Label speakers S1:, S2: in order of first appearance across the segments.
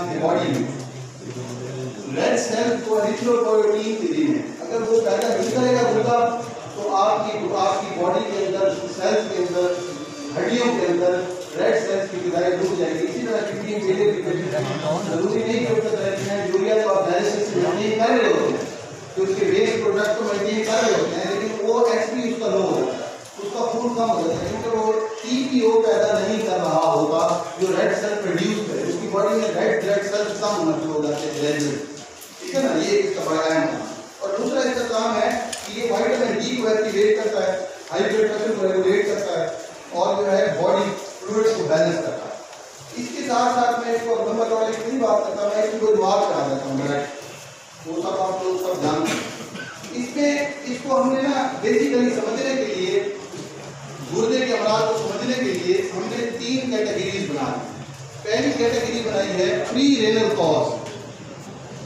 S1: आपकी बॉडी में red cell को एरिथ्रोपोइटीन के लिए अगर वो पैदा नहीं करेगा गुर्दा तो आपकी बॉडी के अंदर सेल्स के अंदर हड्डियों के अंदर रेड सेल्स की गिराई रुक जाएगी। इसी तरह किडनी फेलियर की पेशेंट जरूरी नहीं कि उसका तरह यूरिया को आप डायलिसिस मेंटेन कर रहे होते हैं कि उसके वेस्ट प्रोडक्ट को मेंटेन कर रहे होते हैं, लेकिन वो एचपी उसका लो होता है, उसका खून कम हो जाता है क्योंकि वो टीपीओ पैदा नहीं कर रहा होगा जो रेड सेल प्रोड्यूस करे। उसकी बॉडी में रेड ब्लड सेल्स कम होना शुरू हो जाते हैं, ठीक है ना। ये इसका बड़ा अहम है। और दूसरा इसका काम है कि ये विटामिन डी को एक्टिवेट करता है, हाई ब्लड प्रेशर को रेगुलेट करता है और जो है बॉडी फ्लूइड्स को बैलेंस करता है। इसके साथ साथ मैं इसको नंबर वाले की बात करता हूँ, मैं इसको जवाब करा देता हूँ डायरेक्ट, वो सब आप लोग सब जानते हैं। इसमें इसको हमने ना बेसिकली समझने के लिए, गुर्दे के अमराज को समझने के लिए हमने 3 कैटेगरीज बनाई। पहली कैटेगरी बनाई है प्री रेनल कॉज,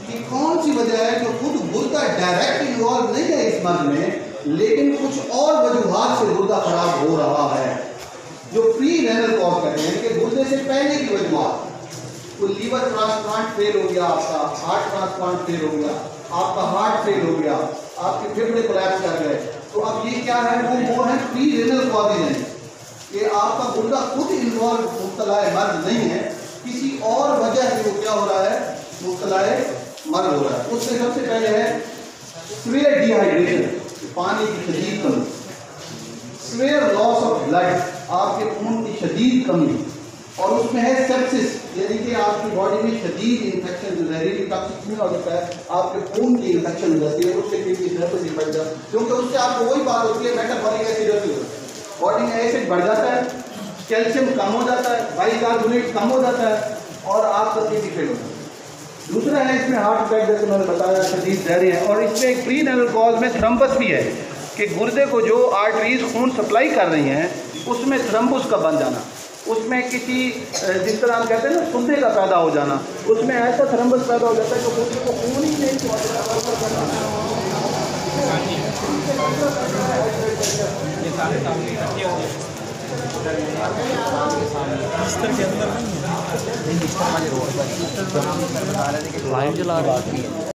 S1: कि कौन सी वजह है जो खुद गुर्दा डायरेक्ट इन्वॉल्व नहीं है इस मर्ज में, लेकिन कुछ और वजूहात से गुर्दा खराब हो रहा है, जो प्री रेनल कॉज कहते हैं कि गुर्दे से पहले की वजूहात। कोई लीवर ट्रांसप्लांट फेल हो गया, आपका हार्ट ट्रांसप्लांट फेल हो गया, आपका हार्ट फेल हो गया, आपके फेफड़े कोलैप्स कर गए, तो अब ये क्या है, वो है प्री रेनल कॉजेज, कि आपका गुर्दा खुद इन्वॉल्व मुब्तला मर्ज नहीं है, किसी और वजह से वो क्या हो रहा है, मुब्तला मर्ज हो रहा है। उसमें सबसे पहले है सीवियर डिहाइड्रेशन, पानी की शदीद कमी, सीवियर लॉस ऑफ ब्लड, आपके खून की शदीद कमी, और उसमें है सेप्सिस, यानी कि आपकी बॉडी में शदीद इन्फेक्शन, जहरीली टॉक्सिक हो जाता है, आपके खून की इन्फेक्शन हो जाती है, उससे किडनी बढ़ जाता है, क्योंकि उससे आपको वही बात होती है मेटाबॉलिक एसिडोसिस, बॉडी में एसिड बढ़ जाता है, कैल्शियम कम हो जाता है, बाइकार्बोनेट कम हो जाता है और आपका किडनी फेल होता है। दूसरा है इसमें हार्ट अटैक, जैसे मैंने बताया शदीद जहरी है। और इसमें एक प्री रेनल कॉज में थ्रम्बस भी है, कि गुर्दे को जो आर्टरीज खून सप्लाई कर रही हैं उसमें थ्रम्बस का बन जाना, उसमें किसी जिस तरह हम कहते हैं ना सुंदे का पैदा हो जाना, उसमें ऐसा थ्रम्बस पैदा हो जाता है कि गुर्दे को खून ही नहीं
S2: बिस्तर के अंदर नहीं है, बिस्तर वाले रोड पर लाइट जला रहा है।